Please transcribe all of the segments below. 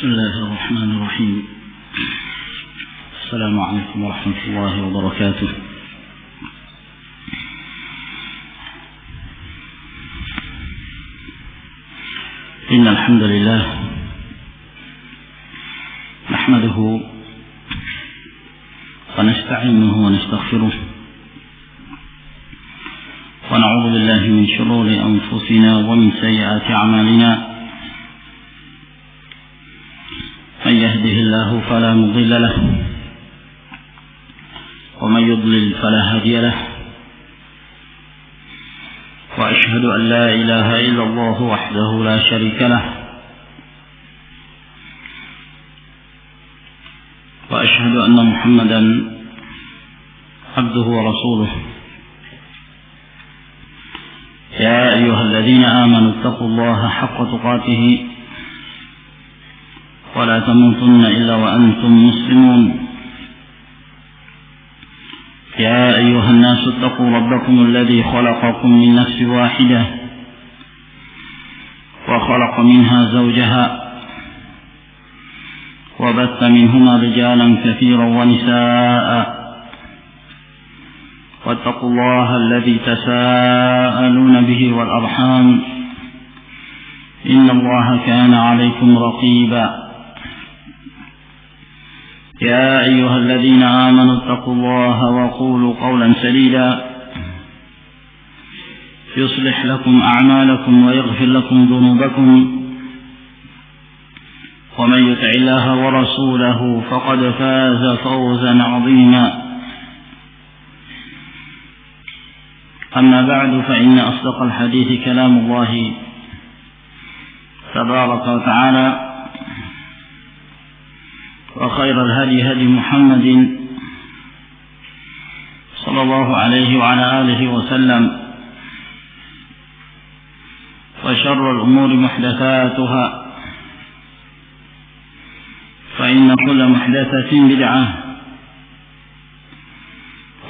بسم الله الرحمن الرحيم. السلام عليكم ورحمة الله وبركاته. إن الحمد لله نحمده ونستعينه ونستغفره ونعوذ بالله من شرور أنفسنا ومن سيئات أعمالنا. من يهده الله فلا مضل له ومن يضلل فلا هادي له، وأشهد أن لا إله إلا الله وحده لا شريك له، وأشهد أن محمدا عبده ورسوله. يا أيها الذين آمنوا اتقوا الله حق تقاته ولا تموتن إلا وأنتم مسلمون. يا أيها الناس اتقوا ربكم الذي خلقكم من نفس واحدة وخلق منها زوجها وبث منهما رجالا كثيرا ونساء، واتقوا الله الذي تساءلون به والأرحام إن الله كان عليكم رقيبا. يا أيها الذين آمنوا اتقوا الله وقولوا قولا سديدا يصلح لكم أعمالكم ويغفر لكم ذنوبكم، ومن يطع الله ورسوله فقد فاز فوزا عظيما. أما بعد، فإن أصدق الحديث كلام الله تبارك وتعالى، وخير الهدي هدي محمد صلى الله عليه وعلى آله وسلم، وشر الأمور محدثاتها، فإن كل محدثة بدعة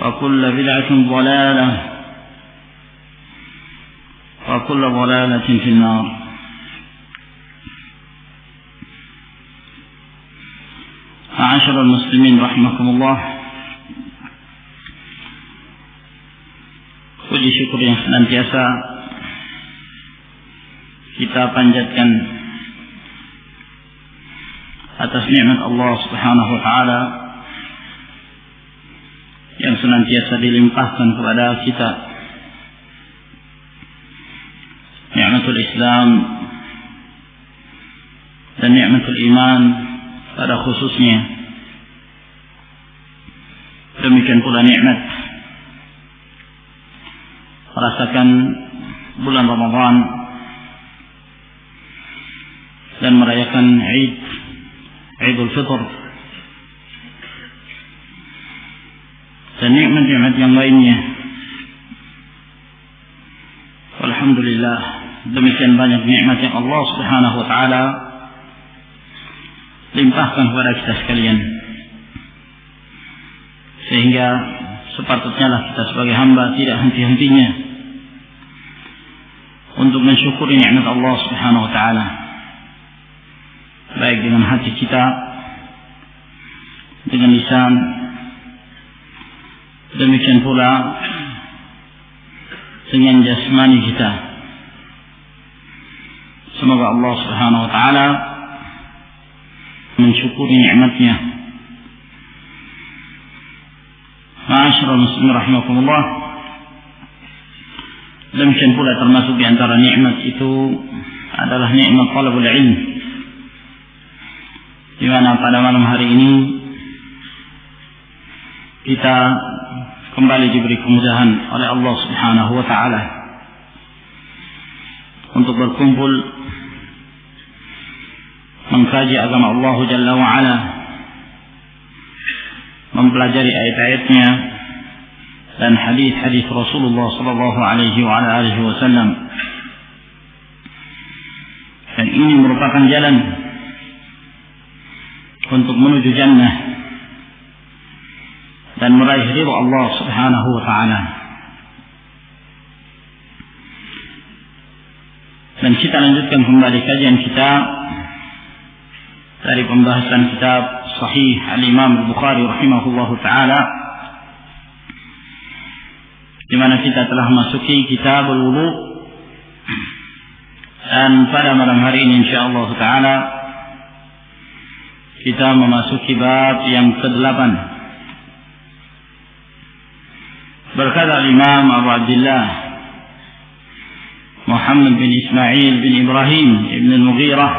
وكل بدعة ضلالة وكل ضلالة في النار. معاشر المسلمين rahimakumullah, puji syukur yang senantiasa kita panjatkan atas nikmat Allah Subhanahu wa taala yang senantiasa dilimpahkan kepada kita, nikmatul Islam dan nikmatul iman pada khususnya. Demikian pula nikmat merasakan bulan Ramadan dan merayakan Idul Fitr dan nikmat-nikmat yang lainnya. Alhamdulillah, demikian banyak nikmat yang Allah Subhanahu wa taala limpahkan kepada kita sekalian, sehingga sepatutnya lah kita sebagai hamba tidak henti-hentinya untuk mensyukuri nikmat Allah Subhanahu wa taala, baik dengan hati kita, dengan lisan, demikian pula dengan jasmani kita. Semoga Allah Subhanahu wa taala mensyukuri nikmatnya. Ma'asyiral muslimin rahimakumullah, demikian pula termasuk di antara nikmat itu adalah nikmat talabul ilm, di mana pada malam hari ini kita kembali diberi kemudahan oleh Allah Subhanahu wa taala untuk berkumpul mengkaji agama Allah Jalla wa Ala, mempelajari ayat-ayatnya dan hadis-hadis Rasulullah sallallahu alaihi wa ala alihi wasallam. Dan ini merupakan jalan untuk menuju jannah dan meraih ridha Allah Subhanahu wa taala. Dan kita lanjutkan kembali kajian kita dari pembahasan kitab Sahih Al-Imam Al-Bukhari rahimahullahu taala, di mana kita telah masuki kitab al-wudu, dan pada malam hari ini insyaallah taala kita memasuki bab yang ke-8. Berkata Imam Abu Abdullah Muhammad bin Ismail bin Ibrahim ibn al-Mughirah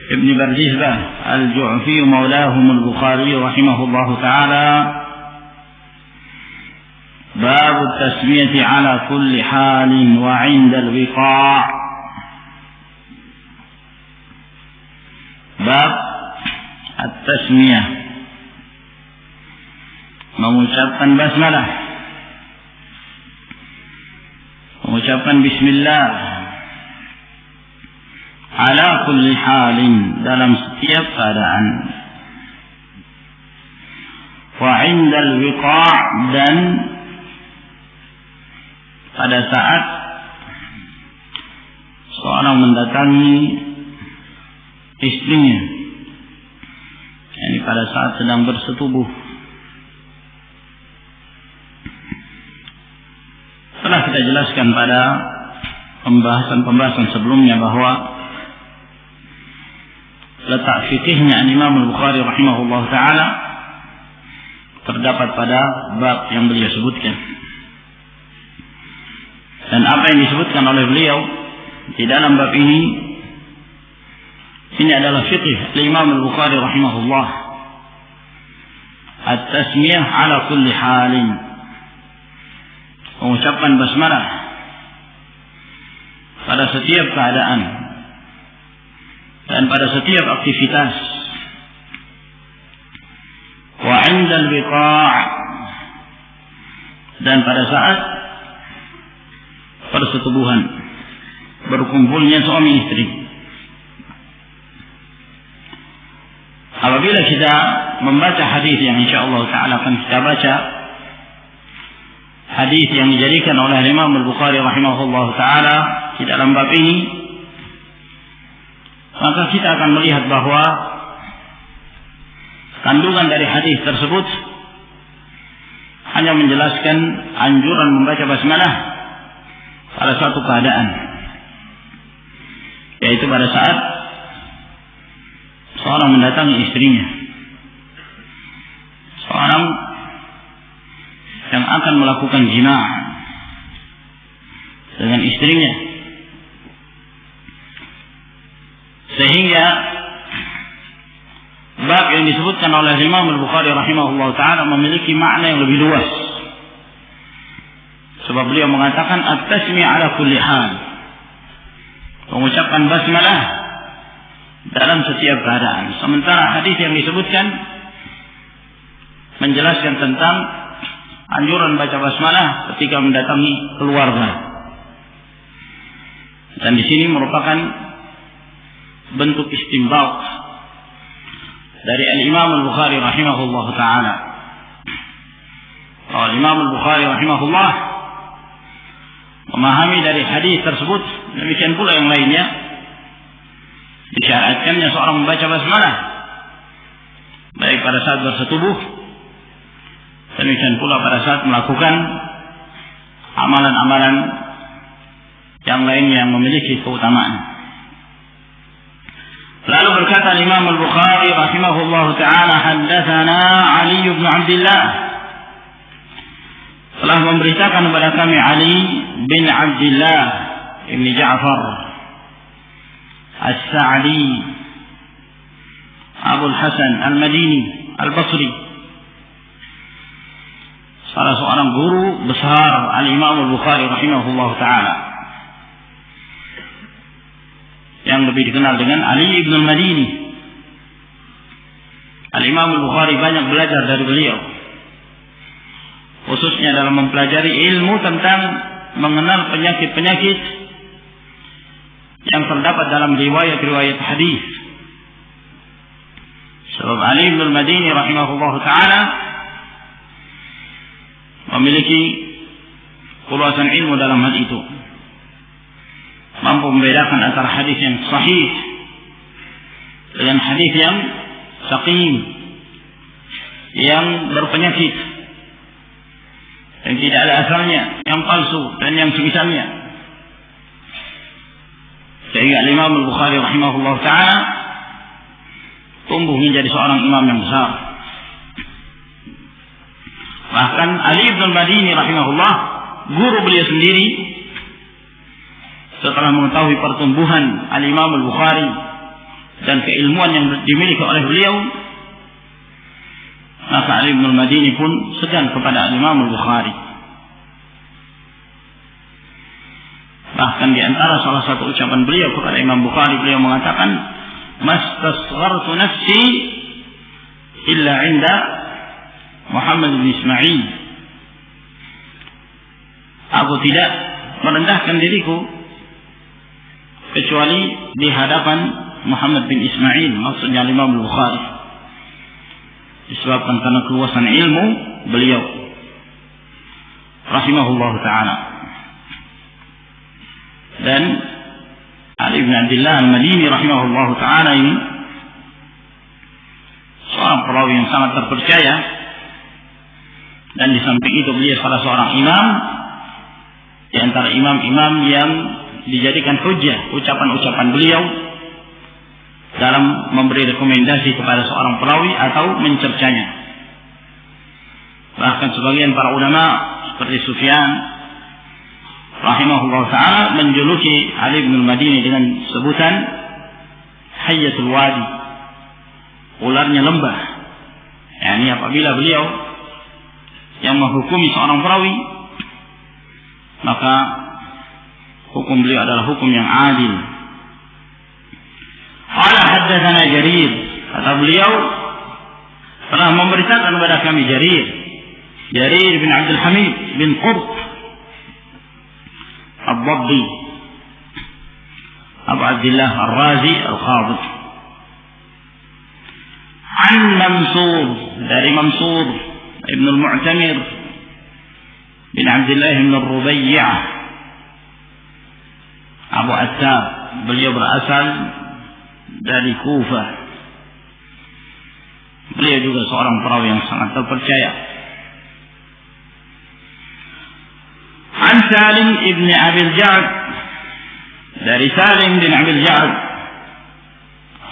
ibn Bardizbah al-Ju'fi maulahum al-Bukhari rahimahullahu ta'ala, bab at-tasmiyati ala kulli halin wa 'inda al-wiqa'. Bab at-tasmiyah, mengucapkan basmalah, mengucapkan bismillah ala kulli halin, dalam setiap keadaan, wa 'indal wiqa', dan pada saat seorang mendatangi istrinya, yakni pada saat sedang bersetubuh. Telah kita jelaskan pada pembahasan sebelumnya bahwa letak fikihnya Imam Al-Bukhari rahimahullah ta'ala terdapat pada bab yang beliau sebutkan. Dan apa yang disebutkan oleh beliau di dalam bab ini adalah fikih Imam Al-Bukhari rahimahullah, at-tasmiyah ala kulli halin, mengucapkan basmalah pada setiap keadaan dan pada setiap aktivitas, wa 'indal wiqa', dan pada saat persetubuhan, berkumpulnya suami istri. Apabila kita membaca hadis yang insyaallah taala akan kita baca, hadis yang dijadikan oleh Imam Al-Bukhari rahimahullah taala di dalam bab ini, maka kita akan melihat bahwa kandungan dari hadis tersebut hanya menjelaskan anjuran membaca basmalah pada suatu keadaan, yaitu pada saat seorang mendatangi istrinya, seorang yang akan melakukan jima' dengan istrinya, sehingga bab yang disebutkan oleh Imam Al-Bukhari rahimahullah ta'ala memiliki makna yang lebih luas, sebab beliau mengatakan at-tasmiyah ala kulli hal, mengucapkan basmalah dalam setiap keadaan. Sementara hadis yang disebutkan menjelaskan tentang anjuran baca basmalah ketika mendatangi keluarga, dan di sini merupakan bentuk istinbat dari Al-Imam Al-Bukhari rahimahullah ta'ala. Al-Imam Al-Bukhari rahimahullah memahami dari hadis tersebut, demikian pula yang lainnya, disyariatkannya seorang membaca basmalah baik pada saat bersetubuh, demikian pula pada saat melakukan amalan-amalan yang lainnya yang memiliki keutamaan. Lalu berkata Imam Al-Bukhari rahimahullah ta'ala, haddatsana Ali bin Abdullah, telah memberitakan kepada kami Ali bin Abdullah ibn Ja'far As-Sa'di Abu Hasan Al-Madini Al-Basri, salah seorang guru besar Al-Imam Al-Bukhari rahimahullah ta'ala, yang lebih dikenal dengan Ali ibn al-Madini. Al-Imam Al-Bukhari banyak belajar dari beliau, khususnya dalam mempelajari ilmu tentang mengenal penyakit-penyakit yang terdapat dalam riwayat-riwayat hadis. Sebab Ali bin Al-Madini rahimahullah ta'ala memiliki ulusan ilmu dalam hal itu, mampu membedakan antara hadis yang sahih dengan hadis yang saqim, yang berpenyakit, yang tidak ada asalnya, yang palsu dan yang semisalnya. Sehingga Imam Al-Bukhari rahimahullah ta'ala tumbuh menjadi seorang imam yang besar. Bahkan Ali bin Madini rahimahullah, guru beliau sendiri, setelah mengetahui pertumbuhan Al-Imam Al-Bukhari dan keilmuan yang dimiliki oleh beliau, maka Ali bin Madini pun segan kepada Al-Imam Al-Bukhari. Bahkan di antara salah satu ucapan beliau kepada Imam Bukhari, beliau mengatakan, "Mastasghartu nafsi illa 'inda Muhammad bin Ismail." Aku tidak merendahkan diriku kecuali di hadapan Muhammad bin Ismail, maksudnya Imam Bukhari, disebabkan karena keluasan ilmu beliau rahimahullah ta'ala. Dan Ali bin Abdullah Al-Madini rahimahullah ta'ala ini seorang perawi yang sangat terpercaya, dan di samping itu beliau salah seorang imam di antara imam-imam yang dijadikan hujjah ucapan-ucapan beliau dalam memberi rekomendasi kepada seorang perawi atau mencercanya. Bahkan sebagian para ulama seperti Sufyan rahimahullah ta'ala menjuluki Ali bin Madini dengan sebutan Hayyatul Wadi, ularnya lembah. Yani apabila beliau yang menghukumi seorang perawi, maka hukum beliau adalah hukum yang adil. Qala haddatsana Jarir, kata beliau telah memberitakan kepada kami Jarir bin Abdul Hamid bin Qurt Ad-Dabbi Abu Abdullah Ar-Razi Al-Khadib, an Mansur, dari Mansur ibn al-Mu'tamir bin Abdullah bin Rubaiyah Abu Attab, beliau berasal dari Kufah. Beliau juga seorang perawi yang sangat terpercaya. An Salim ibn Abil Ja'ad, dari Salim bin Abil Ja'ad.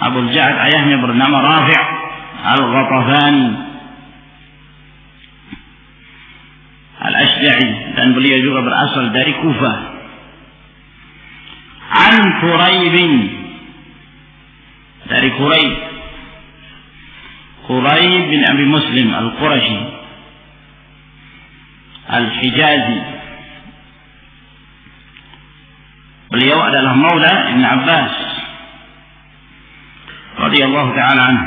Abu Ja'ad ayahnya bernama Rafi' Al-Ghatafani Al-Ashja'i, dan beliau juga berasal dari Kufah. An Quraib, dari Quraib bin Abi Muslim Al-Qurashi Al-Hijazi. Beliau adalah maula Ibn Abbas radhiyallahu ta'ala anhu.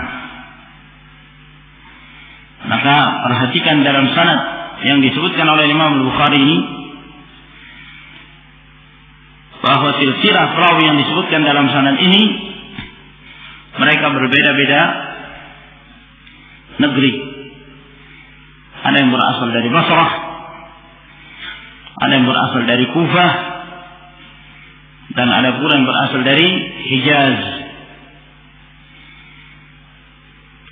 Maka perhatikan dalam sanad yang disebutkan oleh Imam Al-Bukhari ini, bahwa silsilah perawi yang disebutkan dalam sanad ini mereka berbeda-beda negeri. Ada yang berasal dari Basrah, ada yang berasal dari Kufah, dan ada pula yang berasal dari Hijaz,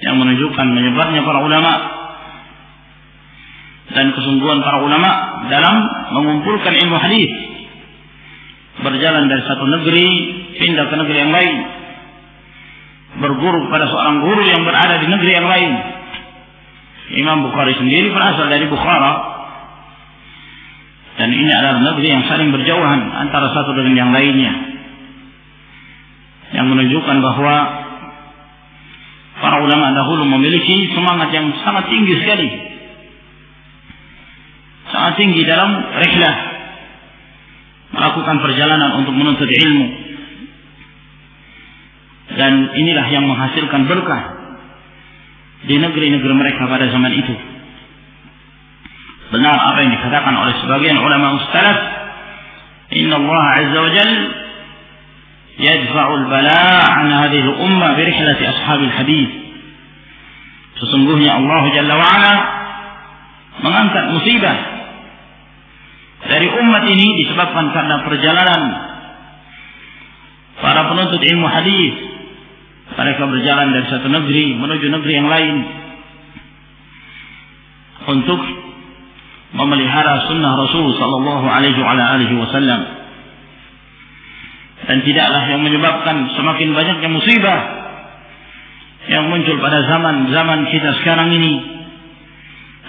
yang menunjukkan menyebarnya para ulama dan kesungguhan para ulama dalam mengumpulkan ilmu hadis, berjalan dari satu negeri pindah ke negeri yang lain, berguru pada seorang guru yang berada di negeri yang lain. Imam Bukhari sendiri berasal dari Bukhara, dan ini adalah negeri yang saling berjauhan antara satu dengan yang lainnya, yang menunjukkan bahwa para ulama dahulu memiliki semangat yang sangat tinggi sekali, sangat tinggi dalam rihlah, melakukan perjalanan untuk menuntut ilmu. Dan inilah yang menghasilkan berkah di negeri-negeri mereka pada zaman itu. Benar apa yang dikatakan oleh sebagian ulama salaf, inna Allah azza wa jalla yadfa'u al-bala' an hadhihi al-ummah bi rihlati ashabil hadis. Sesungguhnya Allah jalla wa ala mengangkat musibah dari umat ini disebabkan karena perjalanan para penuntut ilmu hadis mereka berjalan dari satu negeri menuju negeri yang lain untuk memelihara sunnah Rasul sallallahu alaihi wasallam. Dan tidaklah yang menyebabkan semakin banyaknya musibah yang muncul pada zaman kita sekarang ini,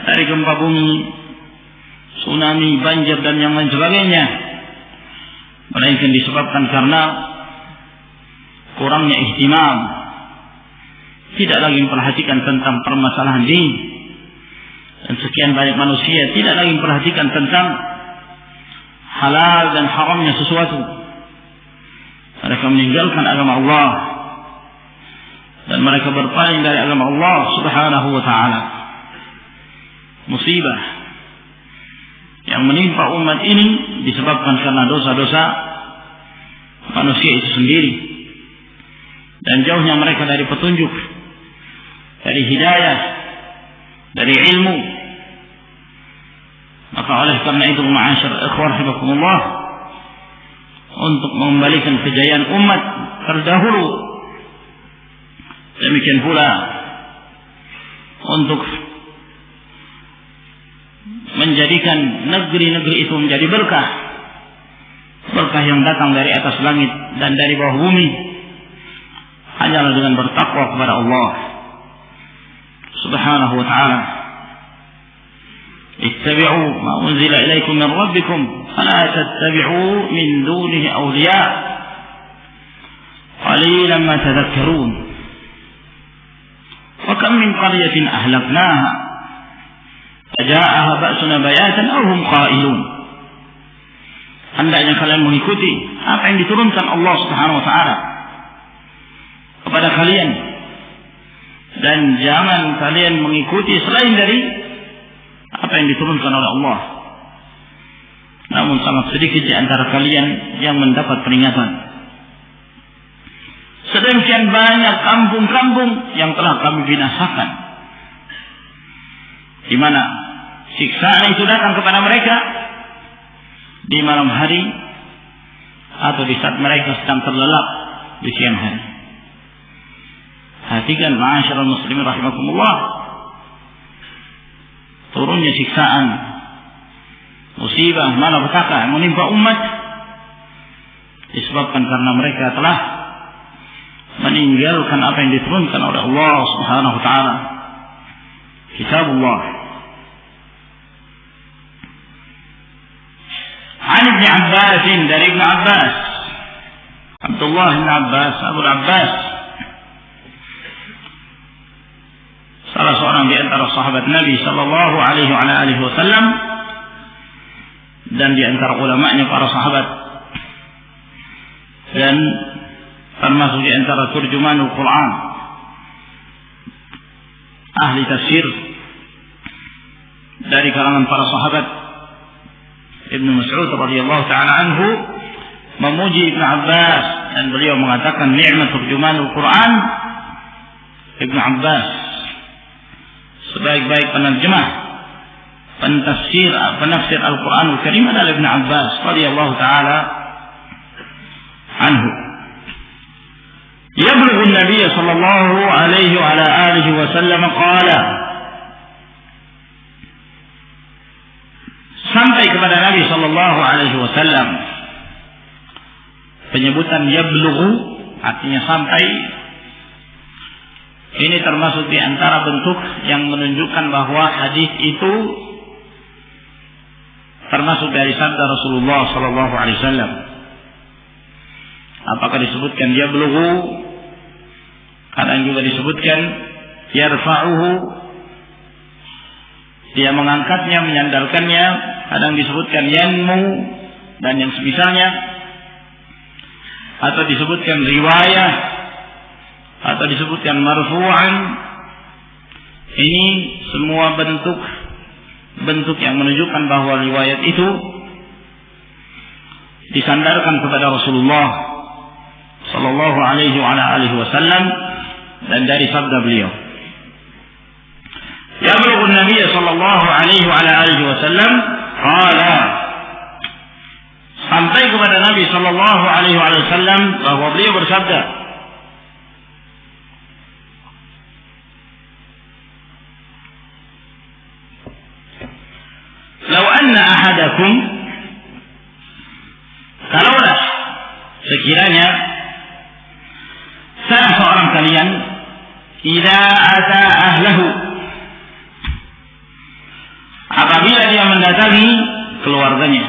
dari gempa bumi, tsunami, banjir dan yang lain sebagainya, melainkan disebabkan karena kurangnya ihtimam, tidak lagi memperhatikan tentang permasalahan din. Dan sekian banyak manusia tidak lagi memperhatikan tentang halal dan haramnya sesuatu. Mereka meninggalkan agama Allah dan mereka berpaling dari agama Allah subhanahu wa ta'ala. Musibah yang menimpa umat ini disebabkan karena dosa-dosa manusia itu sendiri, dan jauhnya mereka dari petunjuk, dari hidayah, dari ilmu. Maka oleh karena itu, ma'asyar ikhwah rahimakumullah, untuk mengembalikan kejayaan umat terdahulu, demikian pula untuk menjadikan negeri-negeri itu menjadi berkah, berkah yang datang dari atas langit dan dari bawah bumi, hanyalah dengan bertakwa kepada Allah subhanahu wa ta'ala. Ittabi'u ma unzila ilaikum min rabbikum fala tattabi'u min dunihi awliya qalilan ma tadhakkarun. Wa kam min qaryatin ahlaknaha faja'aha ba'suna bayatan aw hum qailun. Hendaknya kalian mengikuti apa yang diturunkan Allah subhanahu wa ta'ala kepada kalian, dan jangan kalian mengikuti selain dari apa yang diturunkan oleh Allah. Namun sangat sedikit di antara kalian yang mendapat peringatan. Sedemikian banyak kampung-kampung yang telah kami binasakan, di mana siksaan itu datang kepada mereka di malam hari atau di saat mereka sedang terlelap di siang hari. Perhatikan ma'asyiral muslimin rahimakumullah, turunnya siksaan, musibah, malapetaka yang menimpa umat disebabkan karena mereka telah meninggalkan apa yang diturunkan oleh Allah subhanahu wa ta'ala, kitabullah. An Ibn Abbas, dari Ibn Abbas, Abdullah bin Abbas, Abu Abbas, salah seorang di antara sahabat Nabi sallallahu alaihi wasallam dan di antara ulama'nya para sahabat, dan termasuk di antara turjumanul Quran, ahli tafsir dari kalangan para sahabat. Ibnu Mas'ud radhiyallahu ta'ala anhu memuji Ibnu Abbas, dan beliau mengatakan ni'mat turjumanul Quran Ibnu Abbas, sebaik-baik penerjemah, penafsir Al-Quranul Karim adalah Ibnu Abbas radhiyallahu ta'ala anhu. Yablughu an-nabiy sallallahu alaihi wa ala alihi wa sallam qala, sampai kepada Nabi sallallahu alaihi wasallam. Penyebutan yablughu artinya sampai. Ini termasuk di antara bentuk yang menunjukkan bahwa hadis itu termasuk dari sabda Rasulullah sallallahu alaihi wasallam. Apakah disebutkan yablughu? Kadang juga disebutkan yarfa'uhu, dia mengangkatnya, menyandalkannya. Kadang disebutkan yanmu dan yang semisalnya, atau disebutkan riwayah, atau disebutkan marfu'an. Ini semua bentuk yang menunjukkan bahwa riwayat itu disandarkan kepada Rasulullah sallallahu alaihi wa alihi wasallam dan dari sabda beliau. Yablughu an-nabiy sallallahu alaihi wa alihi wasallam qala, sampai kepada Nabi sallallahu alaihi wasallam bahwa beliau bersabda, ahadakum, kalaulah sekiranya salah seorang kalian idza ata ahlahu, apabila dia mendatangi keluarganya,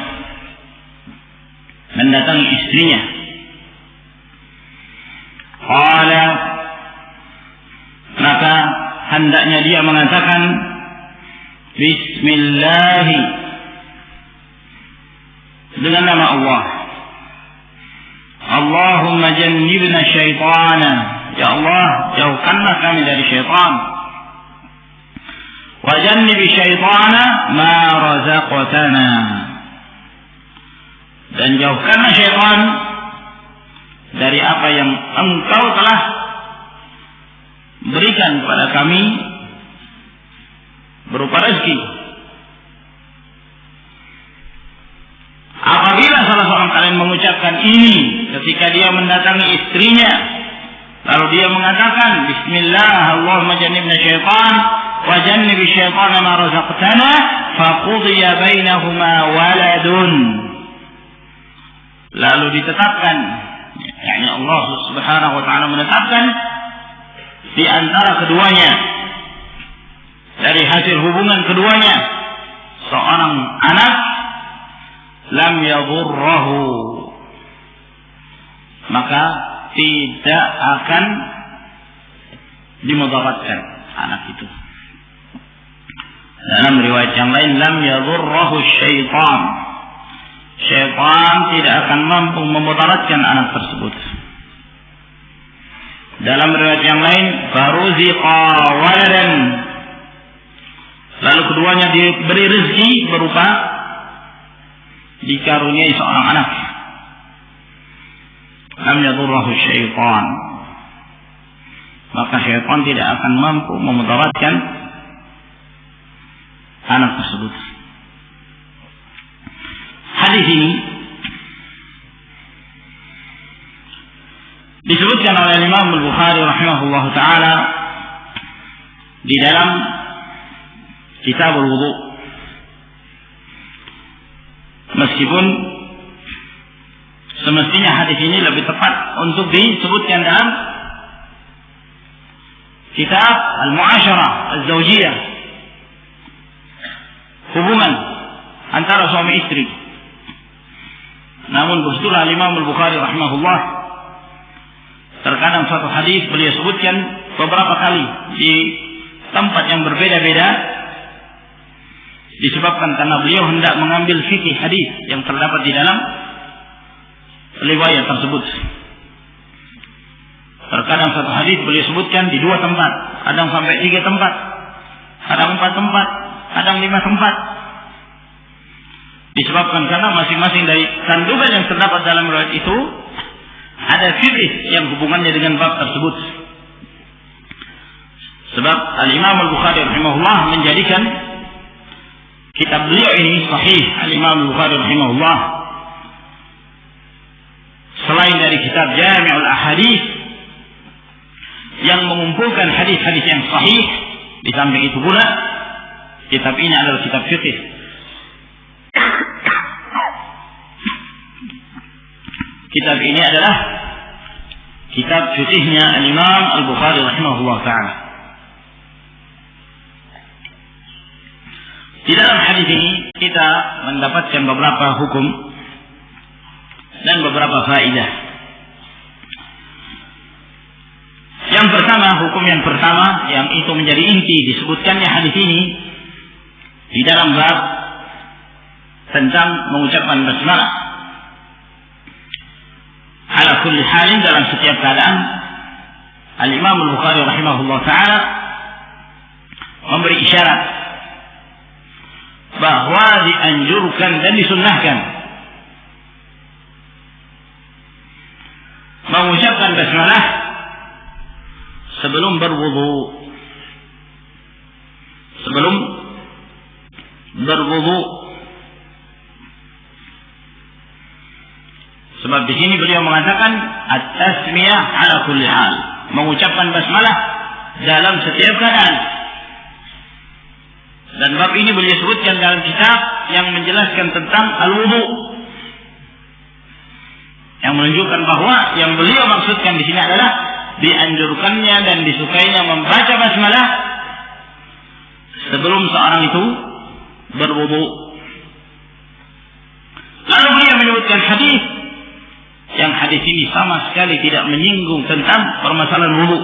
mendatangi istrinya, qala, maka hendaknya dia mengatakan bismillah, dengan nama Allah. Allahumma jannibna syaitana, ya Allah jauhkanlah kami dari syaitan. Wa jannibi syaitana ma razaqtana, dan jauhkanlah syaitan dari apa yang Engkau telah berikan kepada kami berupa rezeki. Apabila salah seorang kalian mengucapkan ini ketika dia mendatangi istrinya, lalu dia mengatakan bismillah, Allahumma jannibna syaitan wa jannibi syaitana ma razaqtana, faqudiya bainahuma waladun, lalu ditetapkan, yakni Allah Subhanahu wa taala menetapkan di antara keduanya, dari hasil hubungan keduanya, seorang anak lam yadurrahu, maka tidak akan dimudaratkan anak itu. Dalam riwayat yang lain, lam yadurrahu syaitan, syaitan tidak akan mampu memudaratkan anak tersebut. Dalam riwayat yang lain, faruziqa waladan, lalu keduanya diberi rezeki berupa dikaruniai seorang anak. Lam yadurrahu syaitan, maka syaitan tidak akan mampu memudaratkan anak tersebut. Hadis ini disebutkan oleh Imam Al-Bukhari rahimahullahu taala di dalam Kitab Al-Wudu, meskipun semestinya hadis ini lebih tepat untuk disebutkan dalam Kitab Al-Mu'asyarah Az-Zawjiyah, hubungan antara suami istri. Namun betul Imam Al-Bukhari rahimahullah, terkadang suatu hadis beliau sebutkan beberapa kali di tempat yang berbeda-beda, disebabkan karena beliau hendak mengambil fikih hadis yang terdapat di dalam riwayat tersebut. Terkadang satu hadis beliau sebutkan di 2 tempat, kadang sampai 3 tempat, kadang 4 tempat, kadang 5 tempat. Disebabkan karena masing-masing dari kandungan yang terdapat dalam riwayat itu ada fikih yang hubungannya dengan bab tersebut. Sebab Al-Imam Al-Bukhari rahimahullah menjadikan kitab beliau ini sahih. Al-Imam Al-Bukhari rahimahullah, selain dari kitab Jami'ul Ahadits yang mengumpulkan hadis-hadis yang sahih, di samping itu pula kitab ini adalah kitab fikih. Kitab ini adalah kitab fikihnya Al-Imam Al-Bukhari rahimahullah ta'ala. Di dalam hadis ini kita mendapatkan beberapa hukum dan beberapa faedah. Yang pertama, hukum yang pertama yang itu menjadi inti disebutkannya hadis ini di dalam bab tentang mengucapkan basmalah ala kulli halin, dalam setiap keadaan. Al-Imam Al-Bukhari rahimahullah ta'ala memberi isyarat bahwa dianjurkan dan disunnahkan mengucapkan basmalah sebelum berwudu. Sebelum berwudu. Sebab di sini beliau mengatakan at-tasmiyah ala kulli hal, mengucapkan basmalah dalam setiap keadaan. Dan bab ini beliau sebutkan dalam kitab yang menjelaskan tentang al-wudu, yang menunjukkan bahwa yang beliau maksudkan di sini adalah dianjurkannya dan disukainya membaca basmalah sebelum seorang itu berwudu. Lalu beliau menyebutkan hadis, yang hadis ini sama sekali tidak menyinggung tentang permasalahan wudu,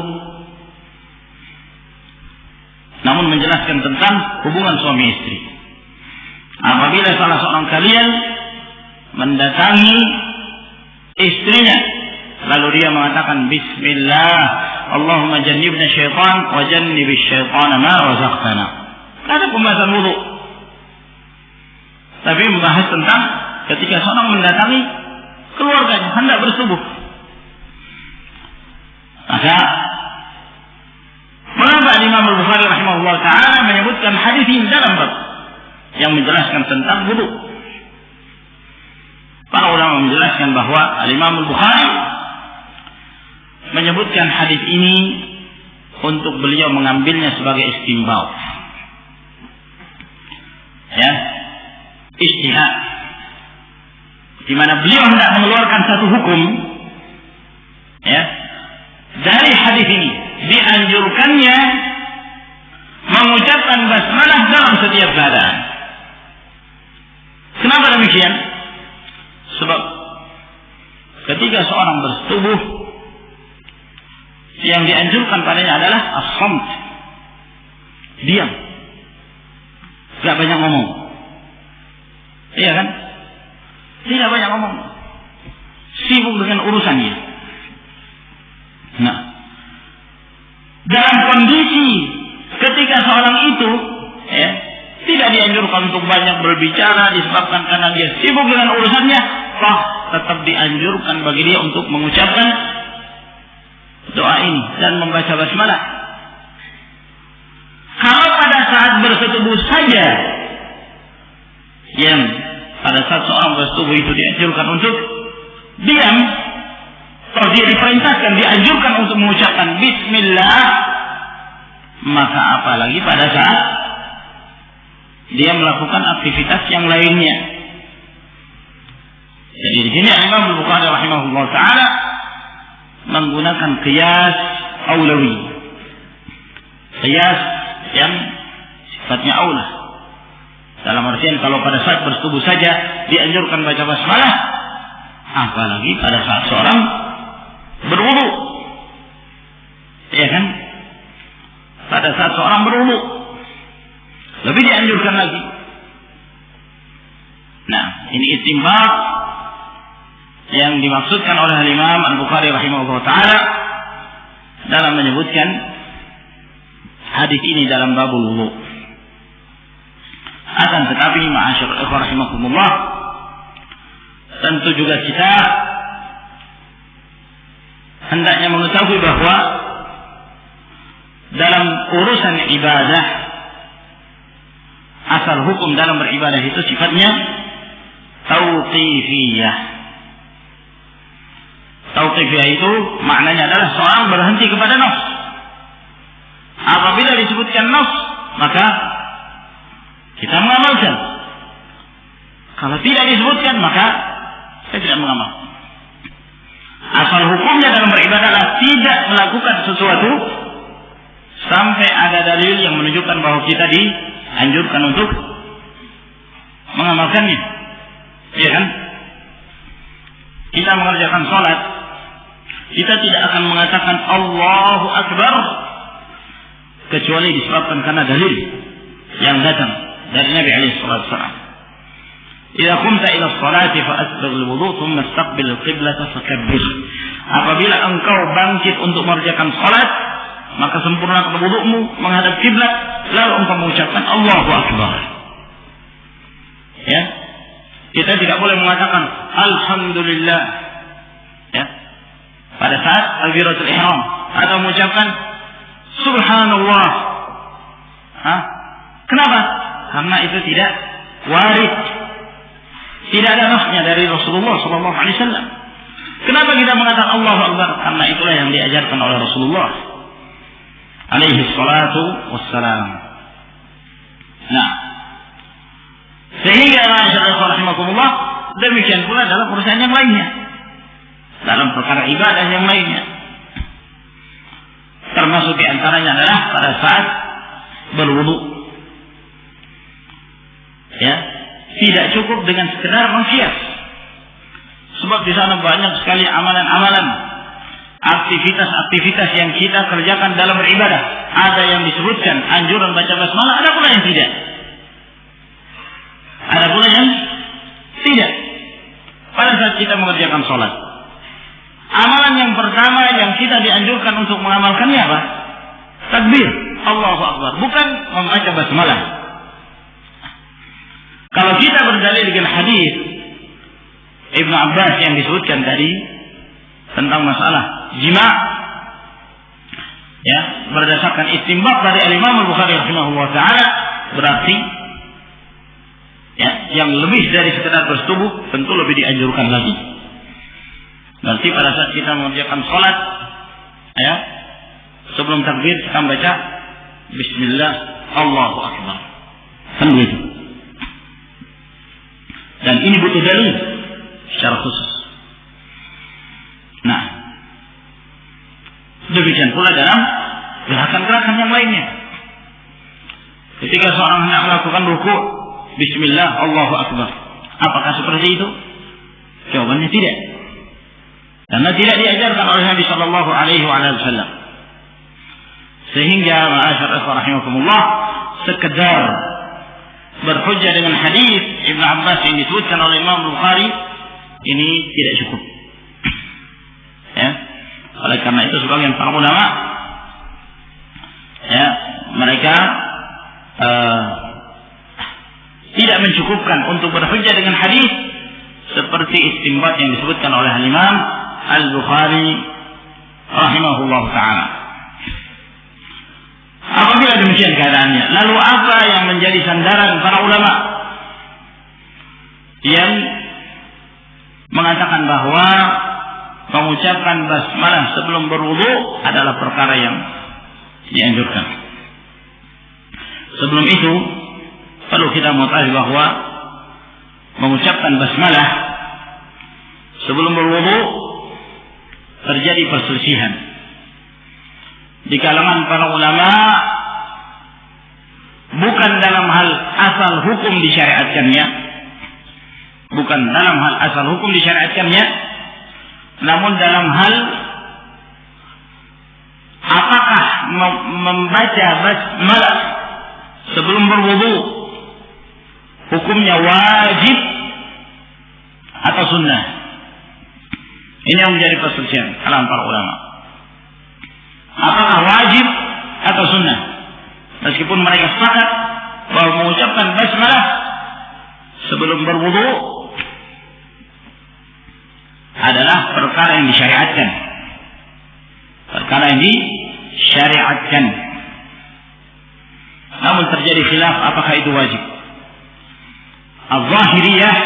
namun menjelaskan tentang hubungan suami istri. Apabila salah seorang kalian mendatangi istrinya, lalu dia mengatakan bismillah, Allahumma jannibna syaitan wa jannibish syaitana ma razaqtana. Ada pembahasan wudu, tapi membahas tentang ketika seorang mendatangi keluarganya hendak bersubuh. Maka mengapa Imam Al-Bukhari rahimahullah ta'ala menyebutkan hadis ini dalam bab yang menjelaskan tentang wudu? Para ulama menjelaskan bahwa Imam Al-Bukhari menyebutkan hadis ini untuk beliau mengambilnya sebagai istinbat, ya, ijtihad, di mana beliau hendak mengeluarkan satu hukum, ya, dari hadis ini. Dianjurkannya mengucapkan basmalah dalam setiap keadaan. Kenapa demikian? Sebab ketika seorang bersubuh, yang dianjurkan padanya adalah as-samt, diam, tidak banyak ngomong. Iya kan? Tidak banyak ngomong, sibuk dengan urusannya. Nah, dalam kondisi ketika seorang itu, ya, tidak dianjurkan untuk banyak berbicara disebabkan karena dia sibuk dengan urusannya, toh tetap dianjurkan bagi dia untuk mengucapkan doa ini dan membaca basmalah. Kalau pada saat bersetubuh saja, yang pada saat seorang bersetubuh itu dianjurkan untuk diam, kalau dia diperintahkan, dianjurkan untuk mengucapkan bismillah, maka apalagi pada saat dia melakukan aktivitas yang lainnya. Jadi di sini Imam Al-Bukhari rahimahullah ta'ala menggunakan qiyas aulawi, qiyas yang sifatnya aulah, dalam artian kalau pada saat bersetubuh saja dianjurkan baca basmalah, apalagi pada saat seorang berwudu, ya kan? Pada saat seorang berwudu lebih dianjurkan lagi. Nah, ini istinbat yang dimaksudkan oleh Imam Al-Bukhari rahimahullah ta'ala dalam menyebutkan hadis ini dalam babul wudu. Akan tetapi ma'asyarul ikhwah rahimakumullah, tentu juga kita hendaknya mengetahui bahwa dalam urusan ibadah, asal hukum dalam beribadah itu sifatnya tauqifiyah. Tauqifiyah itu maknanya adalah seorang berhenti kepada nafs. Apabila disebutkan nafs, maka kita mengamalkan. Kalau tidak disebutkan, maka saya tidak mengamalkan. Asal hukumnya dalam beribadah adalah tidak melakukan sesuatu sampai ada dalil yang menunjukkan bahwa kita dianjurkan untuk mengamalkannya. Ya kan? Kita mengerjakan sholat, kita tidak akan mengatakan Allahu Akbar kecuali disebabkan karena dalil yang datang dari Nabi alaihi salatu wasallam. Idza qumta ila sholati fa asbigh al-wudu thumma istaqbil al-qiblata fakabbir. Apabila engkau bangkit untuk mengerjakan salat, maka sempurnakan wudu'mu menghadap kiblat, lalu engkau mengucapkan Allahu Akbar. Ya. Kita tidak boleh mengatakan alhamdulillah, ya, pada saat takbiratul ihram, atau mengucapkan subhanallah. Kenapa? Karena itu tidak warid. Tidak ada nasnya dari Rasulullah SAW. Kenapa kita mengatakan Allahu Akbar? Karena itulah yang diajarkan oleh Rasulullah alaihi salatu wassalam. Nah, Sehingga rahimakumullah, demikian pula dalam urusan yang lainnya, dalam perkara ibadah yang lainnya, termasuk diantaranya adalah pada saat berwudu. Ya, tidak cukup dengan sekedar menghias, sebab di sana banyak sekali amalan-amalan, aktivitas-aktivitas yang kita kerjakan dalam beribadah. Ada yang disebutkan anjuran baca basmalah, ada pula yang tidak. Ada pula yang tidak. Pada saat kita mengerjakan sholat, amalan yang pertama yang kita dianjurkan untuk mengamalkannya apa? Takbir, Allahu Akbar, bukan membaca basmalah. Kalau kita berdalil dengan hadis Ibnu Abbas yang disebutkan tadi tentang masalah jima, ya, berdasarkan istinbat dari Imam Al-Bukhari rahimahullah taala, berarti ya, yang lebih dari sekedar bersetubuh tentu lebih dianjurkan lagi. Berarti pada saat kita mengerjakan sholat, ya, sebelum takbir kita baca Bismillah, Allahu Akbar, kan begitu. Dan ini butuh dalil secara khusus. Nah, demikian pula dalam gerakan-gerakan yang lainnya. Ketika seorang hendak melakukan ruku', Bismillah, Allahu Akbar, apakah seperti itu? Jawabannya tidak. Karena tidak diajarkan oleh Nabi Sallallahu Alaihi Wasallam. Sehingga ma'asyar rahimakumullah, sekedar berhujjah dengan hadis Ibnu Abbas yang disebutkan oleh Imam Bukhari ini tidak cukup. Ya, oleh karena itu sebagian para ulama, ya, mereka tidak mencukupkan untuk berhujjah dengan hadis seperti istinbat yang disebutkan oleh Imam Al-Bukhari rahimahullah ta'ala. Apabila demikian keadaannya, lalu apa yang menjadi sandaran para ulama yang mengatakan bahwa mengucapkan basmalah sebelum berwudu adalah perkara yang dianjurkan? Sebelum itu perlu kita mengetahui bahwa mengucapkan basmalah sebelum berwudu terjadi perselisihan di kalangan para ulama, bukan dalam hal asal hukum disyariatkannya, bukan dalam hal asal hukum disyariatkannya, namun dalam hal apakah membaca basmalah sebelum berwudu hukumnya wajib atau sunnah. Ini yang menjadi perselisihan kalangan para ulama. Apakah wajib atau sunnah? Meskipun mereka sepakat bahwa mengucapkan basmalah sebelum berwudu adalah perkara yang disyariatkan. Perkara yang disyariatkan. Namun terjadi khilaf apakah itu wajib. Al-Zahiriyah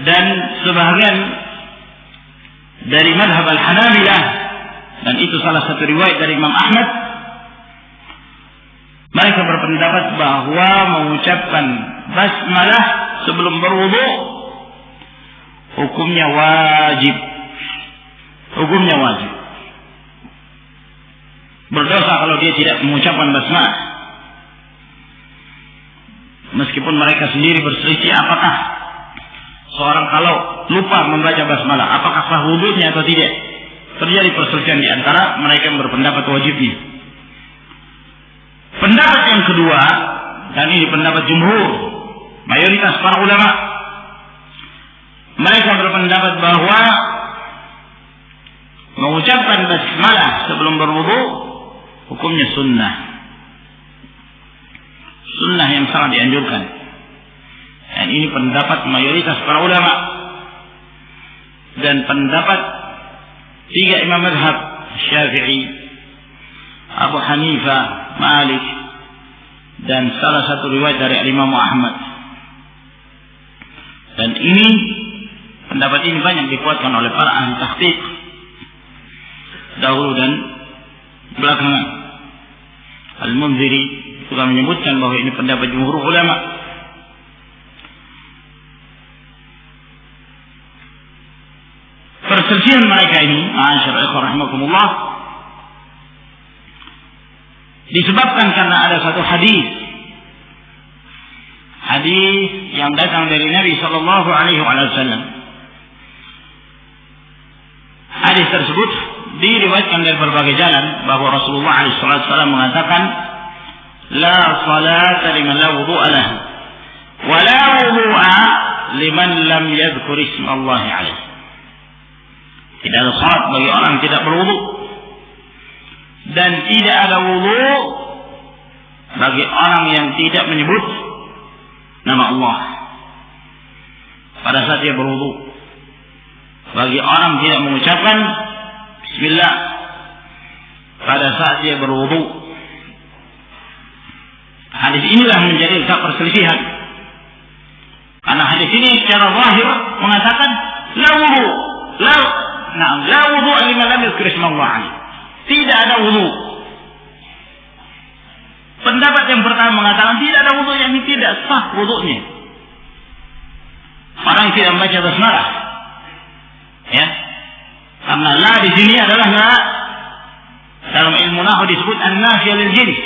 dan sebahagian dari madhab Al-Hanabilah, dan itu salah satu riwayat dari Imam Ahmad, mereka berpendapat bahwa mengucapkan basmalah sebelum berwudu hukumnya wajib. Hukumnya wajib. Berdosa kalau dia tidak mengucapkan basmalah. Meskipun mereka sendiri berselisih apakah seorang kalau lupa membaca basmalah apakah sah wudunya atau tidak. Terjadi perselisihan di antara mereka yang berpendapat wajibnya. Pendapat yang kedua, dan ini pendapat jumhur, mayoritas para ulama, mereka berpendapat bahwa mengucapkan basmalah sebelum berwudu hukumnya sunnah. Sunnah yang sangat dianjurkan. Dan ini pendapat mayoritas para ulama dan pendapat tiga imam mazhab, Syafi'i, Abu Hanifah, Malik, dan salah satu riwayat dari Imam Ahmad. Dan ini pendapat ini banyak dikuatkan oleh para ahli tahqiq dahulu dan belakangan. Al-Munziri juga menyebutkan bahwa ini pendapat jumhur ulama perselisihan mereka ini, ma'asyiral ikhwah rahimakumullah, disebabkan karena ada satu hadis yang datang dari Nabi sallallahu alaihi wasallam. Hadis tersebut diriwayatkan dari berbagai jalan bahwa Rasulullah alaihi wasallam mengatakan, la salata liman la wudu'a lahu wa la wudu'a liman lam yadhkur ismallahi alaihi. Tidak ada salat bagi orang yang tidak berwudu, dan tidak ada wudu bagi orang yang tidak menyebut nama Allah pada saat dia berwudu. Bagi orang yang tidak mengucapkan bismillah pada saat dia berwudu. Hadis inilah menjadi letak perselisihan, karena hadis ini secara zahir mengatakan la wudu, la wudu liman lam yadhkur ismallah alaihi. Tidak ada wudu. Pendapat yang pertama mengatakan tidak ada wudu, yang tidak sah wudunya. Orang yang tidak membaca basmalah, ya, karena la di sini adalah la dalam ilmu nahwu disebut an-nafiyah lil jins,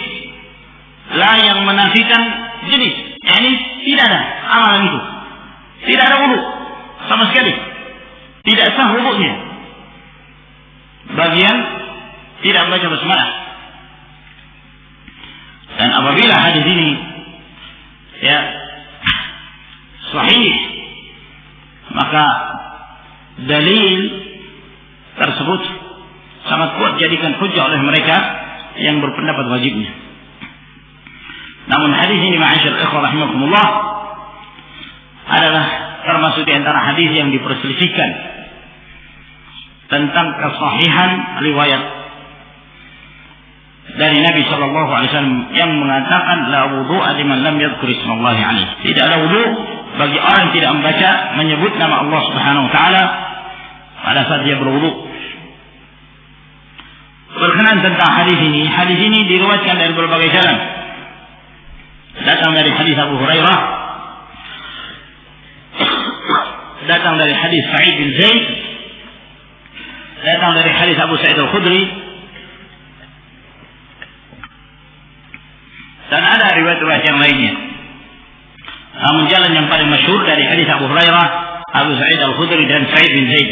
la yang menafikan jenis, yakni tidak ada amalan itu, tidak ada wudu sama sekali, tidak sah wudunya bagian tidak membaca basmalah. Dan apabila hadis ini ya sahih, maka dalil tersebut sangat kuat jadikan hujjah oleh mereka yang berpendapat wajibnya. Namun hadis ini ma'asyiral ikhwah rahimakumullah adalah termasuk di antara hadis yang diperselisihkan tentang kesahihan riwayat dari Nabi sallallahu alaihi wasallam yang mengatakan la wudu'a liman lam yadhkur ismallahi alaihi. Tidak ada wudu bagi orang yang tidak membaca menyebut nama Allah Subhanahu wa taala pada saat dia berwudu. Berkenaan tentang hadis ini diriwayatkan dari berbagai jalan. Datang dari hadis Abu Hurairah, datang dari hadis Sa'id bin Zaid, datang dari hadis Abu Sa'id Al-Khudri, dan ada riwayat-riwayat yang lainnya. Namun jalan yang paling masyhur dari hadis Abu Hurairah, Abu Sa'id Al-Khudri dan Sa'id bin Zaid.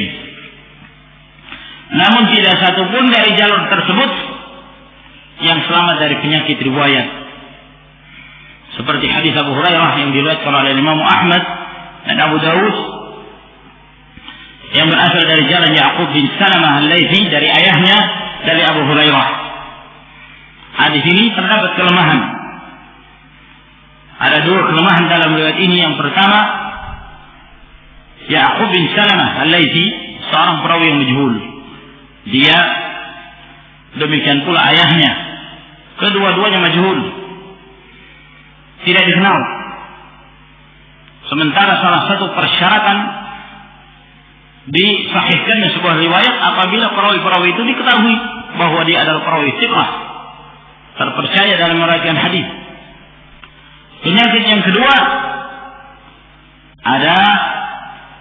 Namun tidak satu pun dari jalur tersebut yang selamat dari penyakit riwayat. Seperti hadis Abu Hurairah yang diriwayatkan oleh Imam Ahmad dan Abu Dawud yang berasal dari jalan Ya'qub bin Salamah Al-Laythi dari ayahnya dari Abu Hurairah. Hadis ini terdapat kelemahan. Ada dua kelemahan dalam riwayat ini. Yang pertama, Ya'qub bin Salamah Al-Laythi seorang perawi yang majhul. Dia demikian pula ayahnya, kedua-duanya majhul, tidak dikenal. Sementara salah satu persyaratan disahihkannya sebuah riwayat apabila perawi-perawi itu diketahui bahwa dia adalah perawi thiqah, terpercaya dalam meriwayatkan hadis. Penyakit yang kedua, ada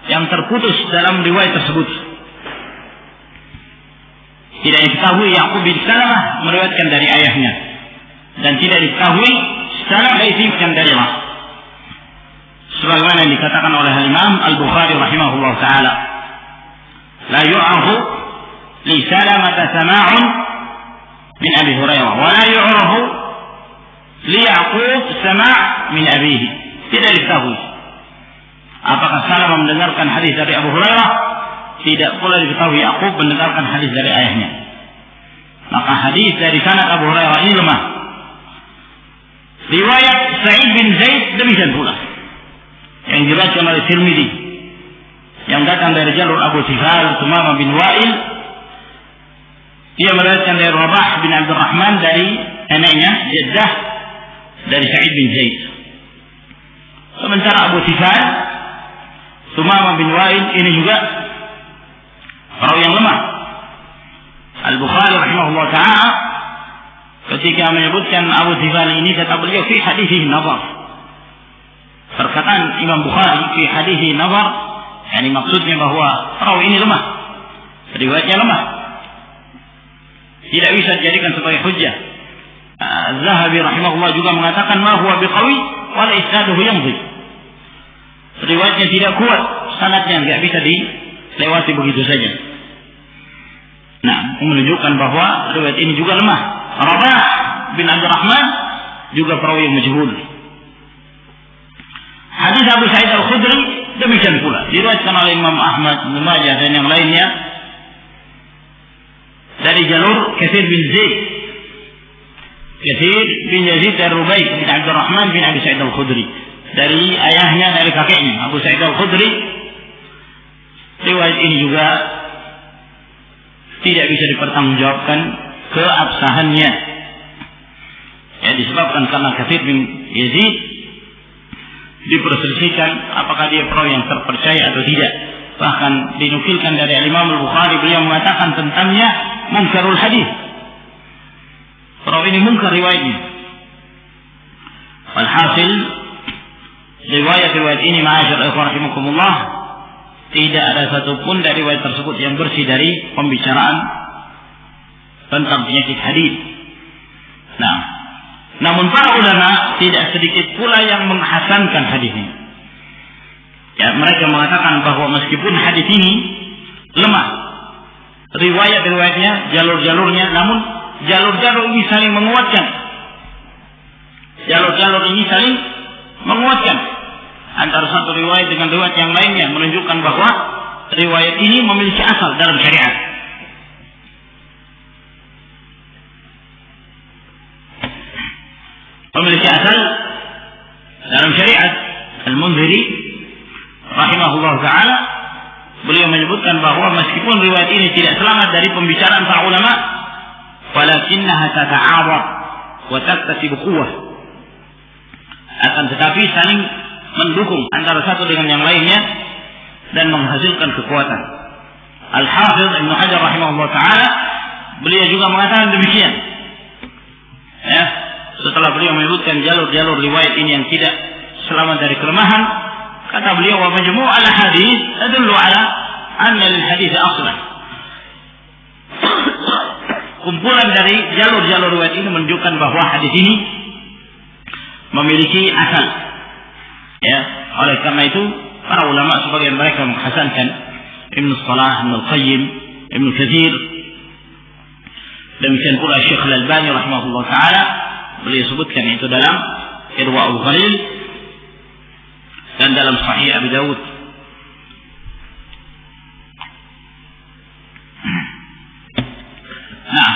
yang terputus dalam riwayat tersebut. Tidak diketahui Ya'qub bin Salamah meriwayatkan dari ayahnya, dan tidak diketahui Salamah meriwayatkan dari Allah. Sebagaimana yang dikatakan oleh Imam Al-Bukhari rahimahullah taala, la yu'rafu li Salamah sama'un min Abi Hurairah wa la yu'rafu li Ya'qub sama' min abihi. Tidak diketahui apakah Salamah mendengarkan hadis dari Abu Hurairah, tidak pula diketahui Ya'qub mendengarkan hadis dari ayahnya. Maka hadis dari sanad Abu Hurairah ini lemah. Riwayat Sa'id bin Zaid demikian pula, yang diriwayatkan oleh Tirmidzi, yang datang dari jalur Abu Sifal Sumamah bin Wa'il. Dia meriwayatkan dari Rabah bin Abdurrahman dari neneknya Jaddah dari Sa'id bin Zaid. Sementara Abu Sifal Sumamah bin Wa'il ini juga perawi yang lemah. Al-Bukhari rahimahullah ta'ala ketika menyebutkan Abu Sifal ini, kata beliau fi hadithihi nazar. Perkataan Imam Bukhari fi hadithihi nazar, yakni maksudnya bahwa perawi ini lemah riwayatnya lemah, tidak bisa dijadikan sebagai hujjah. Az-Zahabi rahimahullah juga mengatakan ma huwa biqawi wa la isnaduhu yamdhi. Riwayatnya tidak kuat, sanadnya enggak bisa dilewati begitu saja. Nah, menunjukkan bahwa riwayat ini juga lemah. Rabah bin Abdurrahman juga perawi yang majhul. Hadis Abu Sa'id Al-Khudri demikian pula diriwayatkan oleh Imam Ahmad, Ibnu Majah dan yang lainnya dari jalur Katsir bin Zaid. Katsir bin Yazid Ar-Rubai bin Abdurrahman bin Abi Sa'id Al-Khudri, dari ayahnya, dari kakeknya Abu Sa'id Al-Khudri. Riwayat ini juga tidak bisa dipertanggungjawabkan keabsahannya, ya, disebabkan karena Katsir bin Yazid diperselisihkan apakah dia perawi yang terpercaya atau tidak. Bahkan dinukilkan dari Imam Al-Bukhari, beliau mengatakan tentangnya munkarul hadis, perawi ini munkar riwayatnya. Walhasil riwayat ini ma'asyar ikhwan rahimakumullah, tidak ada satupun dari riwayat tersebut yang bersih dari pembicaraan tentang penyakit hadis. Nah, namun para ulama tidak sedikit pula yang menghasankan hadis ini. Ya, mereka mengatakan bahwa meskipun hadis ini lemah riwayat-riwayatnya, jalur-jalurnya, namun jalur-jalur ini saling menguatkan. Jalur-jalur ini saling menguatkan antara satu riwayat dengan riwayat yang lainnya, menunjukkan bahwa riwayat ini memiliki asal dalam syariat. Memiliki asal dalam syariat. Al-Munziri rahimahullah ta'ala, beliau menyebutkan bahwa meskipun riwayat ini tidak selamat dari pembicaraan para ulama, walakinnaha tata'awad wa taktasibu quwwah, akan tetapi saling mendukung antara satu dengan yang lainnya dan menghasilkan kekuatan. Al-Hafidz Ibnu Hajar rahimahullah ta'ala, beliau juga mengatakan demikian, ya, setelah beliau menyebutkan jalur-jalur riwayat ini yang tidak selamat dari kelemahan, kata beliau, wa majmu' al-hadis tadullu ala anna lil hadis aslan. Kumpulan dari jalur-jalur riwayat ini menunjukkan bahwa hadis ini memiliki asal. Ya, oleh karena itu para ulama sebagian mereka menghasankan, Ibnu Shalah, Ibnu Qayyim, Ibnu Katsir, demikian pula Syekh Al-Albani rahimahullah taala, beliau sebutkan itu dalam Irwaul Ghalil dan dalam Sahih Abi Dawud. Nah,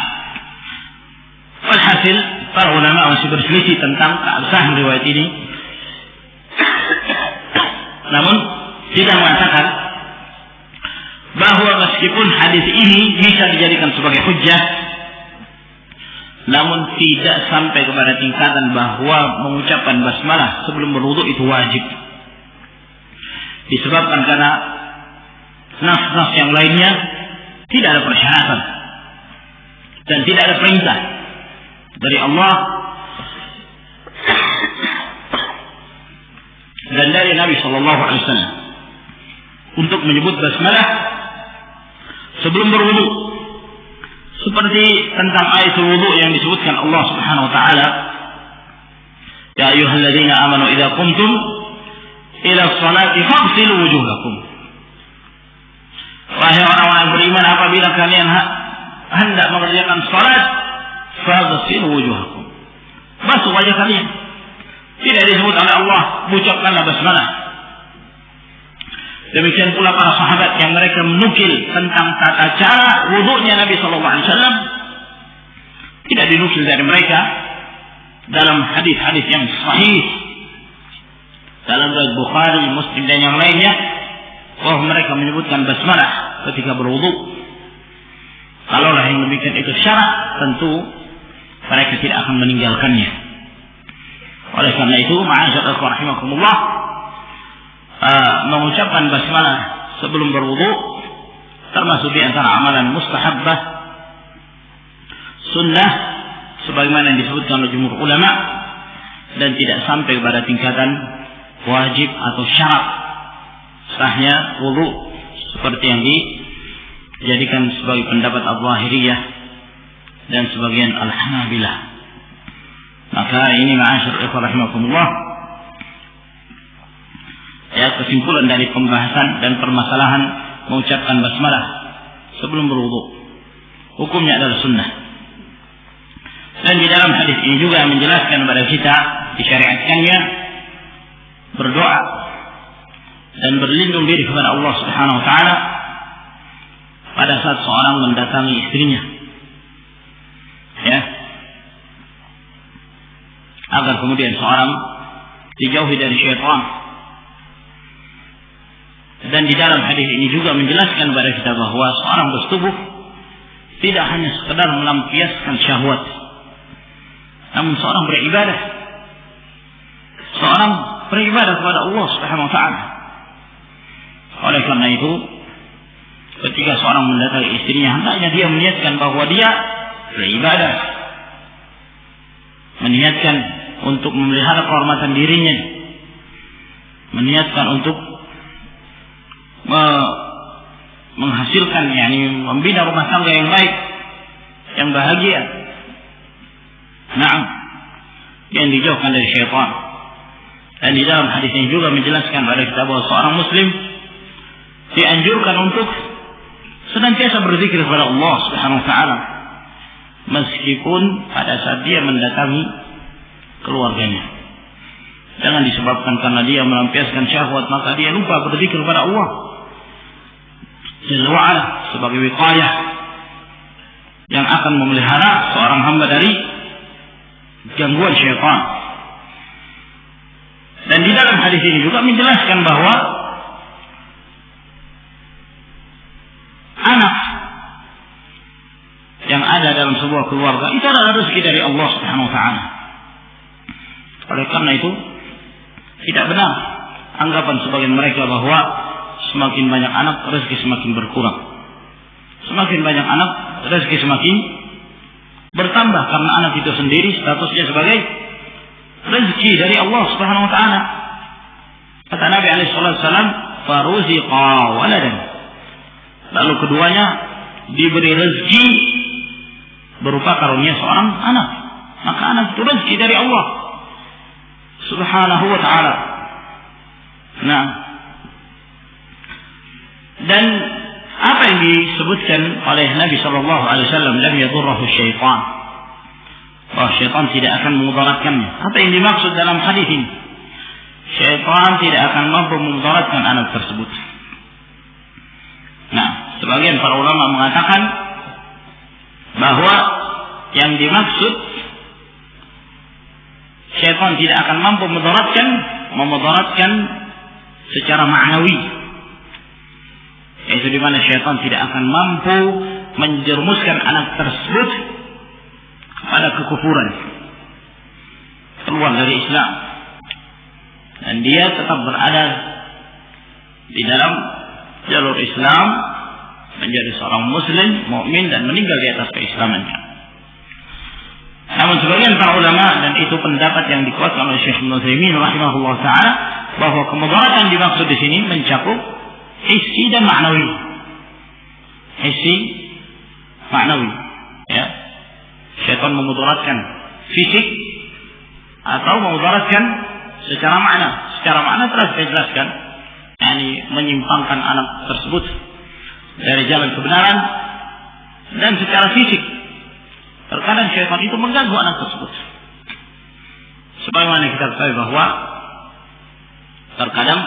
walhasil para ulama masih berselisih tentang keabsahan riwayat ini, namun tidak mengatakan bahwa meskipun hadis ini bisa dijadikan sebagai hujjah, namun tidak sampai kepada tingkatan bahwa mengucapkan basmalah sebelum berwudu itu wajib. Disebabkan karena nas-nas yang lainnya tidak ada persyaratan dan tidak ada perintah dari Allah dan dari Nabi sallallahu alaihi wasallam untuk menyebut basmalah sebelum berwudu, seperti tentang ayatul wudu yang disebutkan Allah Subhanahu wa taala, ya ayyuhalladzina amanu idza qumtum ila sholati faghsilu wujuhakum. Wahai orang-orang yang beriman, apabila kalian hendak mengerjakan salat, faghsilu wujuhakum, basuh wajah kalian. Tidak disebut oleh Allah, ucapkanlah basmalah. Demikian pula para sahabat yang mereka menukil tentang tata cara wudunya Nabi sallallahu alaihi wasallam, tidak dinukil dari mereka dalam hadis-hadis yang sahih dalam riwayat Bukhari, Muslim dan yang lainnya, bahwa mereka menyebutkan basmalah ketika berwudu. Kalaulah yang demikian itu syarat, tentu mereka tidak akan meninggalkannya. Oleh karena itu, ma'asyar ikhwan rahimakumullah, mengucapkan basmalah sebelum berwudu termasuk di antara amalan mustahabbah, sunnah, sebagaimana yang disebutkan oleh jumhur ulama, dan tidak sampai pada tingkatan wajib atau syarat sahnya wudu seperti yang jadikan sebagai pendapat Al-Zahiriyah dan sebagian Al-Hanabilah. Maka ini ma'asyar ikhwah rahimakumullah, ya, kesimpulan dari pembahasan dan permasalahan mengucapkan basmalah sebelum berwudu. Hukumnya adalah sunnah. Dan di dalam hadis ini juga menjelaskan kepada kita disyariatkannya berdoa dan berlindung diri kepada Allah Subhanahu wa taala pada saat seorang mendatangi istrinya, ya, agar kemudian seorang dijauhi dari syaitan. Dan di dalam hadis ini juga menjelaskan kepada kita bahwa seorang bertubuh tidak hanya sekedar melampiaskan syahwat, namun seorang beribadah. Seorang beribadah kepada Allah Subhanahu wa taala. Oleh karena itu, ketika seorang mendatangi istrinya, hendaknya dia meniatkan bahwa dia beribadah, meniatkan untuk memelihara kehormatan dirinya, meniatkan untuk menghasilkan, yakni membina rumah tangga yang baik, yang bahagia, yang dijauhkan dari syaitan. Dan di dalam hadis ini juga menjelaskan kepada kita bahwa seorang muslim dianjurkan untuk senantiasa berzikir kepada Allah Subhanahu wa taala meskipun pada saat dia mendatangi keluarganya. Jangan disebabkan karena dia melampiaskan syahwat maka dia lupa berzikir kepada Allah Jalla wa Ala sebagai wiqayah yang akan memelihara seorang hamba dari gangguan syaitan. Dan di dalam hadis ini juga menjelaskan bahwa anak yang ada dalam sebuah keluarga itu adalah rezeki dari Allah Subhanahu wa taala. Oleh karena itu tidak benar anggapan sebagian mereka bahwa semakin banyak anak rezeki semakin berkurang. Semakin banyak anak rezeki semakin bertambah karena anak itu sendiri statusnya sebagai rezeki dari Allah Subhanahu wa taala. Kata Nabi alaihi wasallam, "Faruziqa waladan." Lalu keduanya diberi rezeki berupa karunia seorang anak. Maka anak itu rezeki dari Allah Subhanahu wa taala. Nah, dan apa yang disebutkan oleh Nabi sallallahu alaihi wasallam, lam yadurruhu syaitan, bahwa syaitan tidak akan memudaratkannya. Apa yang dimaksud dalam hadis ini? Syaitan tidak akan mampu memudaratkan anak tersebut. Nah, sebagian para ulama mengatakan bahwa yang dimaksud syaitan tidak akan mampu memudaratkan secara ma'nawi, yaitu di mana syaitan tidak akan mampu menjerumuskan anak tersebut kepada kekufuran, keluar dari Islam, dan dia tetap berada di dalam jalur Islam, menjadi seorang muslim, mukmin, dan meninggal di atas keislamannya. Namun sebagian para ulama, dan itu pendapat yang dikuatkan oleh Syekh Ibnu Utsaimin rahimahullah taala, bahwa kemudaratan dimaksud di sini mencakup hissi dan ma'nawi. Hissi, ma'nawi, ya. Syaitan memudaratkan fisik atau memudaratkan secara makna. Secara makna telah saya jelaskan, yakni menyimpangkan anak tersebut dari jalan kebenaran. Dan secara fisik, terkadang syaitan itu mengganggu anak tersebut. Sebagaimana kita ketahui bahwa terkadang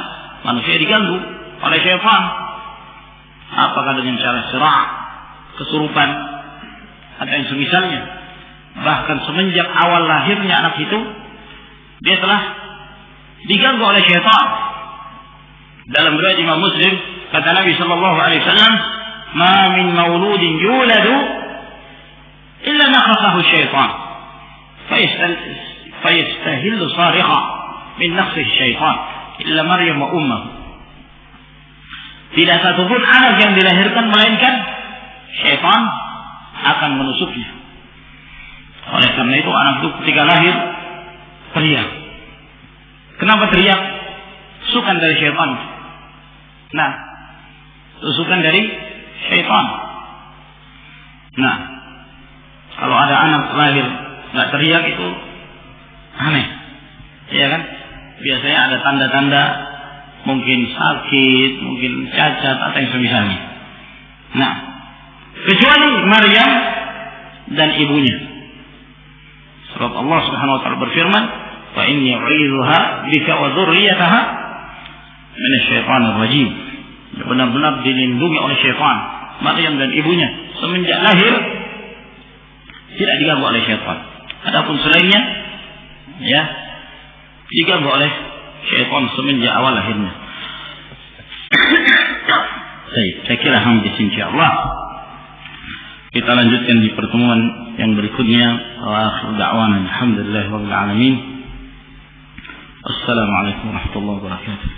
manusia diganggu oleh syaitan, apakah dengan cara sirah, kesurupan, atau yang semisalnya. Bahkan semenjak awal lahirnya anak itu, dia telah diganggu oleh syaitan. Dalam riwayat Imam Muslim, kata Nabi sallallahu alaihi wasallam, "Ma min mauludin yuladu illa naqasahu syaitan, fayastahillu sarikha min naqsihi syaitan, illa Maryam wa ummah." Tidak satupun anak yang dilahirkan melainkan syaitan akan menusuknya. Oleh karena itu anak itu ketika lahir teriak. Kenapa teriak? Tusukan dari syaitan. Nah, tusukan dari syaitan. Nah, kalau ada anak lahir nggak teriak itu aneh, ya kan? Biasanya ada tanda-tanda mungkin sakit, mungkin cacat atau yang semisalnya. Nah, kecuali Maryam dan ibunya. Sebab Allah Subhanahu wa taala berfirman, "Fa inni u'idzuha bika wa dzurriyyataha minasyaitonir rajim." Benar-benar dilindungi oleh syaitan, Maryam dan ibunya semenjak lahir tidak diganggu oleh syaitan. Adapun selainnya, ya, diganggu oleh syaitan semenjak awal lahirnya. Saya kira sampai insyaallah kita lanjutkan di pertemuan yang berikutnya. Wa akhir da'wana alhamdulillahirabbil alamin. Assalamualaikum warahmatullahi wabarakatuh.